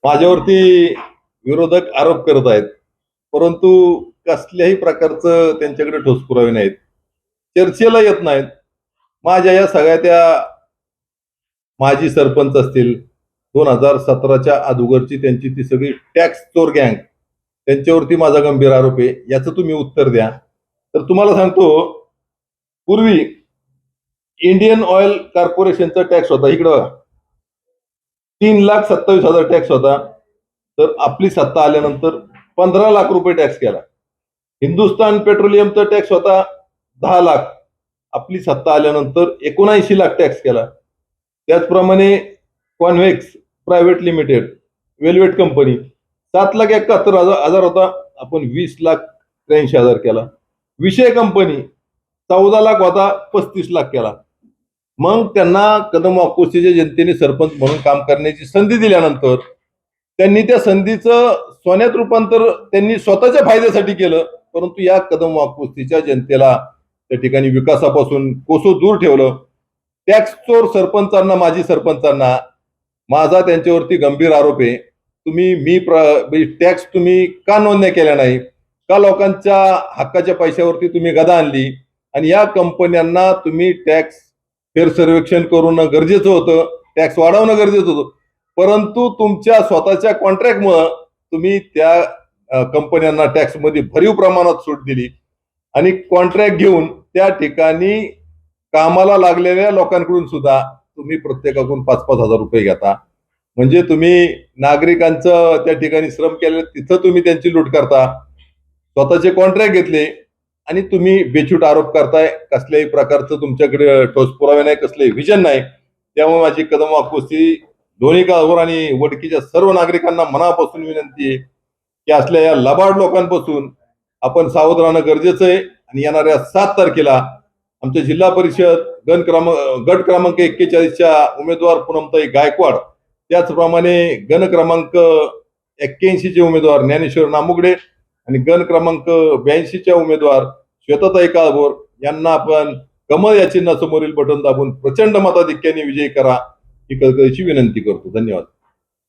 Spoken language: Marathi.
माझ्यावरती विरोधक आरोप करत आहेत, परंतु कसल्याही प्रकारचं त्यांच्याकडे ठोस पुरावे नाहीत, चर्चेला येत नाहीत. माझ्या या सगळ्या त्या माजी सरपंच असतील, 2017च्या अगोदरची त्यांची ती सगळी टॅक्स चोर गँग, त्यांच्यावरती माझा गंभीर आरोप आहे. याचं तुम्ही उत्तर द्या. तर तुम्हाला सांगतो, पूर्वी इंडियन ऑइल कॉर्पोरेशनचा टॅक्स होता, इकडं 3,27,000 टॅक्स होता. तर आपली सत्ता आल्यानंतर 15 लाख रुपये टॅक्स केला. हिंदुस्थान पेट्रोलियमचा टॅक्स होता 10 लाख, आपली सत्ता आल्यानंतर 79 लाख टॅक्स केला. त्याचप्रमाणे convex private limited, velvet company 7,71,000 होता, आपण 20,83,000 केला. विषय कंपनी 14 लाख होता, 35 लाख केला. मग त्यांना कदम वाकोस्तीच्या जनतेने सरपंच म्हणून काम करण्याची संधी दिल्यानंतर त्यांनी त्या संधीचं सोन्यात रूपांतर त्यांनी स्वतःच्या फायद्यासाठी केलं, परंतु या कदम वाकोस्तीच्या जनतेला त्या ठिकाणी विकासापासून कोसो दूर ठेवलं. टॅक्स चोर सरपंचांना, माजी सरपंचांना माझा त्यांच्यावरती गंभीर आरोप आहे. तुम्ही टॅक्स तुम्ही का नोंदण्या केल्या नाही, का लोकांच्या हक्काच्या पैशावरती तुम्ही गदा आणली, आणि या कंपन्यांना तुम्ही टॅक्स फेर सर्वेक्षण करणं गरजेचं होतं, टॅक्स वाढवणं गरजेचं होतं, परंतु तुमच्या स्वतःच्या कॉन्ट्रॅक्टमुळे तुम्ही त्या कंपन्यांना टॅक्समध्ये भरीव प्रमाणात सूट दिली आणि कॉन्ट्रॅक्ट घेऊन त्या ठिकाणी कामाला लागलेल्या लोकांकडून सुद्धा तुम्ही प्रत्येकाकडून 5-5 हजार रुपये घेता. म्हणजे तुम्ही नागरिकांचं त्या ठिकाणी श्रम केले, तिथं तुम्ही त्यांची लूट करता, स्वतःचे कॉन्ट्रॅक्ट घेतले आणि तुम्ही बेछूट आरोप करताय. कसल्याही प्रकारचं तुमच्याकडे ठोस पुरावे नाही, कसले विजन नाही. त्यामुळे माझी कदम वाकोस्ती दोन्ही काळावर आणि वडकीच्या सर्व नागरिकांना मनापासून विनंती आहे की असल्या या लबाड लोकांपासून आपण सावध राहणं गरजेचं आहे. आणि येणाऱ्या 7 तारखेला आमच्या जिल्हा परिषद गट क्रमांक 41च्या उमेदवार पूनमताई गायकवाड, त्याचप्रमाणे गण क्रमांक 81चे उमेदवार ज्ञानेश्वर नामुगडे आणि गण क्रमांक 82च्या उमेदवार श्वेताताई काळभोर यांना आपण कमळ या चिन्हासमोरील बटन दाबून प्रचंड मताधिक्याने विजयी करा, ही कळकळीची विनंती करतो. धन्यवाद.